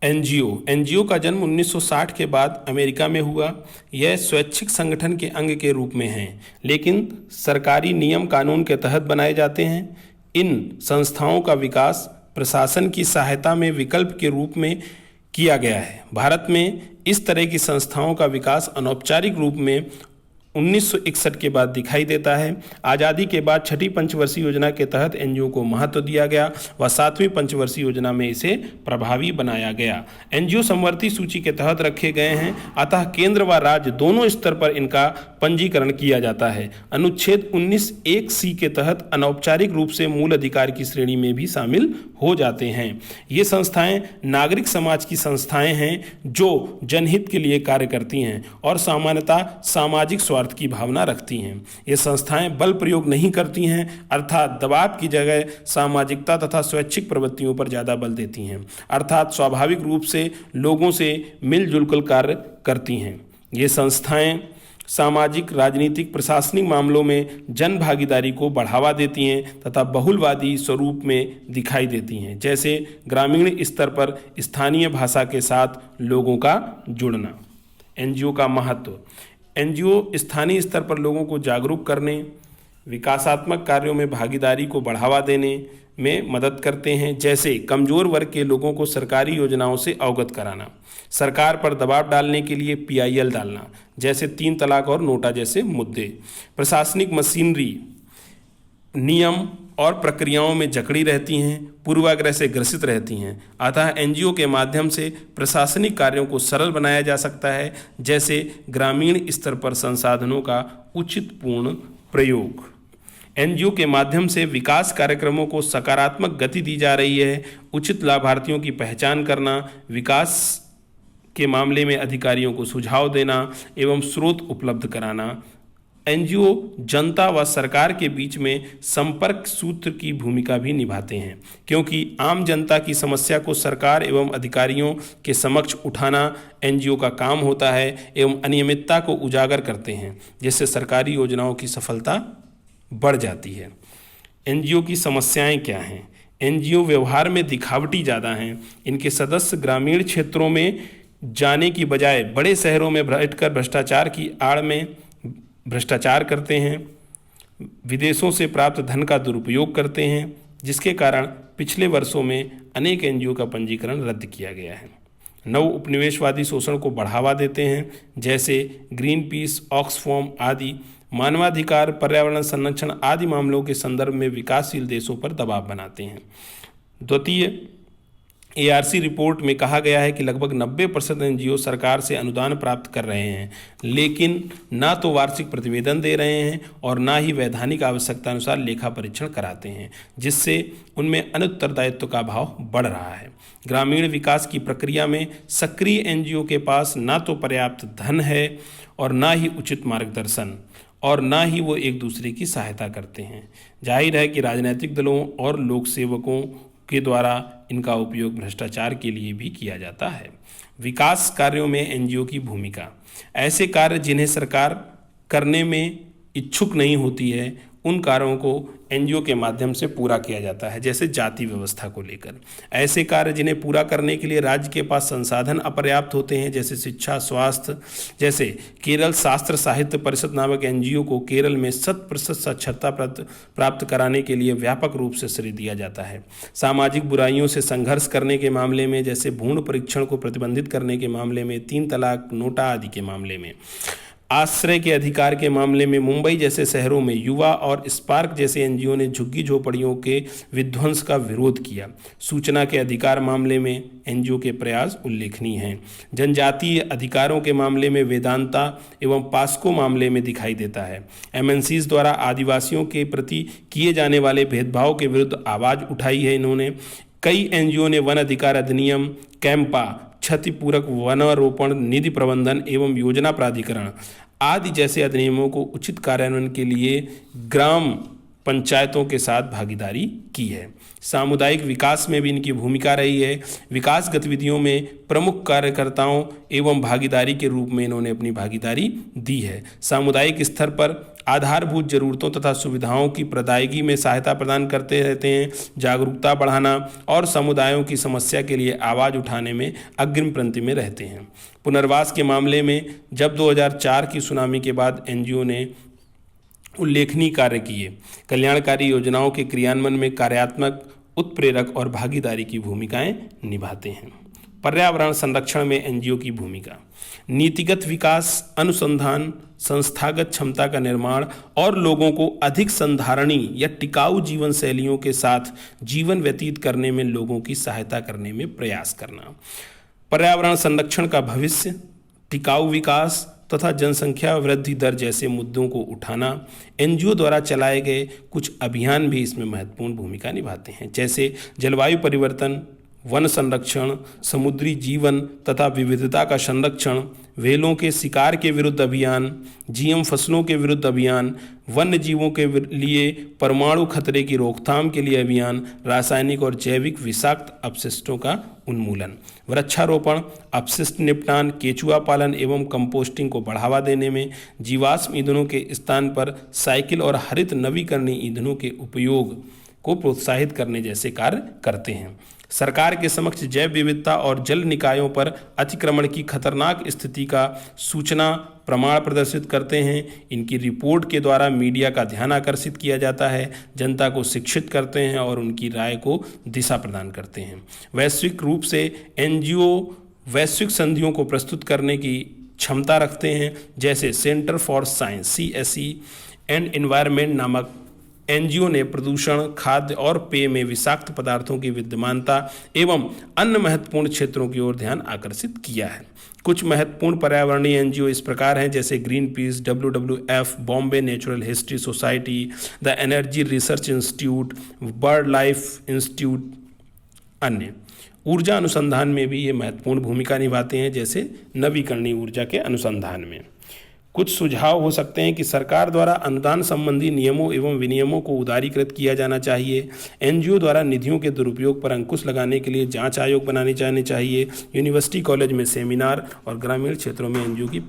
NGO का जन्म 1960 के बाद अमेरिका में हुआ। यह स्वैच्छिक संगठन के अंग के रूप में हैं, लेकिन सरकारी नियम कानून के तहत बनाए जाते हैं। इन संस्थाओं का विकास प्रशासन की सहायता में विकल्प के रूप में किया गया है। भारत में इस तरह की संस्थाओं का विकास अनौपचारिक रूप में 1961 के बाद दिखाई देता है। आज़ादी के बाद छठी पंचवर्षीय योजना के तहत एनजीओ को महत्व दिया गया व सातवीं पंचवर्षीय योजना में इसे प्रभावी बनाया गया। एनजीओ समवर्ती सूची के तहत रखे गए हैं, अतः केंद्र व राज्य दोनों स्तर पर इनका पंजीकरण किया जाता है। अनुच्छेद 19(1)(c) के तहत अनौपचारिक रूप से मूल अधिकार की श्रेणी में भी शामिल हो जाते हैं। ये संस्थाएं नागरिक समाज की संस्थाएं हैं जो जनहित के लिए कार्य करती हैं और सामान्यतः सामाजिक स्वार्थ की भावना रखती हैं। ये संस्थाएं बल प्रयोग नहीं करती हैं, अर्थात दबाव की जगह सामाजिकता तथा स्वैच्छिक प्रवृत्तियों पर ज़्यादा बल देती हैं, अर्थात स्वाभाविक रूप से लोगों से मिलजुल कर कार्य करती हैं। ये संस्थाएं सामाजिक, राजनीतिक, प्रशासनिक मामलों में जन भागीदारी को बढ़ावा देती हैं तथा बहुलवादी स्वरूप में दिखाई देती हैं, जैसे ग्रामीण स्तर पर स्थानीय भाषा के साथ लोगों का जुड़ना। एनजीओ का महत्व। एनजीओ स्थानीय स्तर पर लोगों को जागरूक करने, विकासात्मक कार्यों में भागीदारी को बढ़ावा देने में मदद करते हैं, जैसे कमजोर वर्ग के लोगों को सरकारी योजनाओं से अवगत कराना, सरकार पर दबाव डालने के लिए पीआईएल डालना, जैसे 3 तलाक और नोटा जैसे मुद्दे। प्रशासनिक मशीनरी नियम और प्रक्रियाओं में जकड़ी रहती हैं, पूर्वाग्रह से ग्रसित रहती हैं, अतः एनजीओ के माध्यम से प्रशासनिक कार्यों को सरल बनाया जा सकता है, जैसे ग्रामीण स्तर पर संसाधनों का उचित पूर्ण प्रयोग। एनजीओ के माध्यम से विकास कार्यक्रमों को सकारात्मक गति दी जा रही है। उचित लाभार्थियों की पहचान करना, विकास के मामले में अधिकारियों को सुझाव देना एवं स्रोत उपलब्ध कराना। एनजीओ जनता व सरकार के बीच में संपर्क सूत्र की भूमिका भी निभाते हैं, क्योंकि आम जनता की समस्या को सरकार एवं अधिकारियों के समक्ष उठाना एनजीओ का काम होता है एवं अनियमितता को उजागर करते हैं, जिससे सरकारी योजनाओं की सफलता बढ़ जाती है। एनजीओ की समस्याएं क्या हैं? एनजीओ व्यवहार में दिखावटी ज़्यादा हैं। इनके सदस्य ग्रामीण क्षेत्रों में जाने की बजाय बड़े शहरों में बैठकर भ्रष्टाचार की आड़ में भ्रष्टाचार करते हैं, विदेशों से प्राप्त धन का दुरुपयोग करते हैं, जिसके कारण पिछले वर्षों में अनेक एनजीओ का पंजीकरण रद्द किया गया है। नव उपनिवेशवादी शोषण को बढ़ावा देते हैं, जैसे ग्रीन पीस, ऑक्सफैम आदि। मानवाधिकार, पर्यावरण संरक्षण आदि मामलों के संदर्भ में विकासशील देशों पर दबाव बनाते हैं। द्वितीय एआरसी रिपोर्ट में कहा गया है कि लगभग 90% एनजीओ सरकार से अनुदान प्राप्त कर रहे हैं, लेकिन ना तो वार्षिक प्रतिवेदन दे रहे हैं और ना ही वैधानिक आवश्यकता अनुसार लेखा परीक्षण कराते हैं, जिससे उनमें अनुत्तरदायित्व का भाव बढ़ रहा है। ग्रामीण विकास की प्रक्रिया में सक्रिय एनजीओ के पास ना तो पर्याप्त धन है और ना ही उचित मार्गदर्शन, और ना ही वो एक दूसरे की सहायता करते हैं। जाहिर है कि राजनीतिक दलों और लोक सेवकों के द्वारा इनका उपयोग भ्रष्टाचार के लिए भी किया जाता है। विकास कार्यों में एनजीओ की भूमिका। ऐसे कार्य जिन्हें सरकार करने में इच्छुक नहीं होती है, उन कार्यों को एनजीओ के माध्यम से पूरा किया जाता है, जैसे जाति व्यवस्था को लेकर। ऐसे कार्य जिन्हें पूरा करने के लिए राज्य के पास संसाधन अपर्याप्त होते हैं, जैसे शिक्षा, स्वास्थ्य। जैसे केरल शास्त्र साहित्य परिषद नामक एनजीओ को केरल में 100% साक्षरता प्राप्त कराने के लिए व्यापक रूप से श्रेय दिया जाता है। सामाजिक बुराइयों से संघर्ष करने के मामले में, जैसे भ्रूण परीक्षण को प्रतिबंधित करने के मामले में, 3 तलाक, नोटा आदि के मामले में। आश्रय के अधिकार के मामले में मुंबई जैसे शहरों में युवा और स्पार्क जैसे एनजीओ ने झुग्गी झोपड़ियों के विध्वंस का विरोध किया। सूचना के अधिकार मामले में एनजीओ के प्रयास उल्लेखनीय हैं। जनजातीय अधिकारों के मामले में वेदांता एवं पास्को मामले में दिखाई देता है। एमएनसीज द्वारा आदिवासियों के प्रति किए जाने वाले भेदभाव के विरुद्ध आवाज़ उठाई है इन्होंने। कई एनजीओ ने वन अधिकार अधिनियम, कैंपा, क्षतिपूरक वनारोपण निधि प्रबंधन एवं योजना प्राधिकरण आदि जैसे अधिनियमों को उचित कार्यान्वयन के लिए ग्राम पंचायतों के साथ भागीदारी की है। सामुदायिक विकास में भी इनकी भूमिका रही है। विकास गतिविधियों में प्रमुख कार्यकर्ताओं एवं भागीदारी के रूप में इन्होंने अपनी भागीदारी दी है। सामुदायिक स्तर पर आधारभूत जरूरतों तथा सुविधाओं की प्रदायगी में सहायता प्रदान करते रहते हैं। जागरूकता बढ़ाना और समुदायों की समस्या के लिए आवाज़ उठाने में अग्रिम पंक्ति में रहते हैं। पुनर्वास के मामले में जब 2004 की सुनामी के बाद एनजीओ ने उल्लेखनीय कार्य किए। कल्याणकारी योजनाओं के क्रियान्वयन में कार्यात्मक, उत्प्रेरक और भागीदारी की भूमिकाएं निभाते हैं। पर्यावरण संरक्षण में एनजीओ की भूमिका: नीतिगत विकास, अनुसंधान, संस्थागत क्षमता का निर्माण और लोगों को अधिक संधारणीय या टिकाऊ जीवन शैलियों के साथ जीवन व्यतीत करने में लोगों की सहायता करने में प्रयास करना। पर्यावरण संरक्षण का भविष्य, टिकाऊ विकास तथा जनसंख्या वृद्धि दर जैसे मुद्दों को उठाना। एनजीओ द्वारा चलाए गए कुछ अभियान भी इसमें महत्वपूर्ण भूमिका निभाते हैं, जैसे जलवायु परिवर्तन, वन संरक्षण, समुद्री जीवन तथा विविधता का संरक्षण, व्हेलों के शिकार के विरुद्ध अभियान, जीएम फसलों के विरुद्ध अभियान, वन्य जीवों के लिए परमाणु खतरे की रोकथाम के लिए अभियान, रासायनिक और जैविक विषाक्त अपशिष्टों का उन्मूलन, वृक्षारोपण, अपशिष्ट निपटान, केचुआ पालन एवं कंपोस्टिंग को बढ़ावा देने में, जीवाश्म ईंधनों के स्थान पर साइकिल और हरित नवीकरणीय ईंधनों के उपयोग को प्रोत्साहित करने जैसे कार्य करते हैं। सरकार के समक्ष जैव विविधता और जल निकायों पर अतिक्रमण की खतरनाक स्थिति का सूचना प्रमाण प्रदर्शित करते हैं। इनकी रिपोर्ट के द्वारा मीडिया का ध्यान आकर्षित किया जाता है, जनता को शिक्षित करते हैं और उनकी राय को दिशा प्रदान करते हैं। वैश्विक रूप से एनजीओ वैश्विक संधियों को प्रस्तुत करने की क्षमता रखते हैं, जैसे centre for science CSE and environment नामक एनजीओ ने प्रदूषण, खाद्य और पेय में विषाक्त पदार्थों की विद्यमानता एवं अन्य महत्वपूर्ण क्षेत्रों की ओर ध्यान आकर्षित किया है। कुछ महत्वपूर्ण पर्यावरणीय एनजीओ इस प्रकार हैं, जैसे green peas, WWF, Bombay natural history society, the energy research institute, bird life institute. अन्य ऊर्जा अनुसंधान में भी ये महत्वपूर्ण भूमिका निभाते हैं, जैसे नवीकरणीय ऊर्जा के अनुसंधान में। कुछ सुझाव हो सकते हैं कि सरकार द्वारा अनुदान संबंधी नियमों एवं विनियमों को उदारीकृत किया जाना चाहिए। एनजीओ द्वारा निधियों के दुरुपयोग पर अंकुश लगाने के लिए जांच आयोग बनाने चाहिए। यूनिवर्सिटी कॉलेज में सेमिनार और ग्रामीण क्षेत्रों में एनजीओ की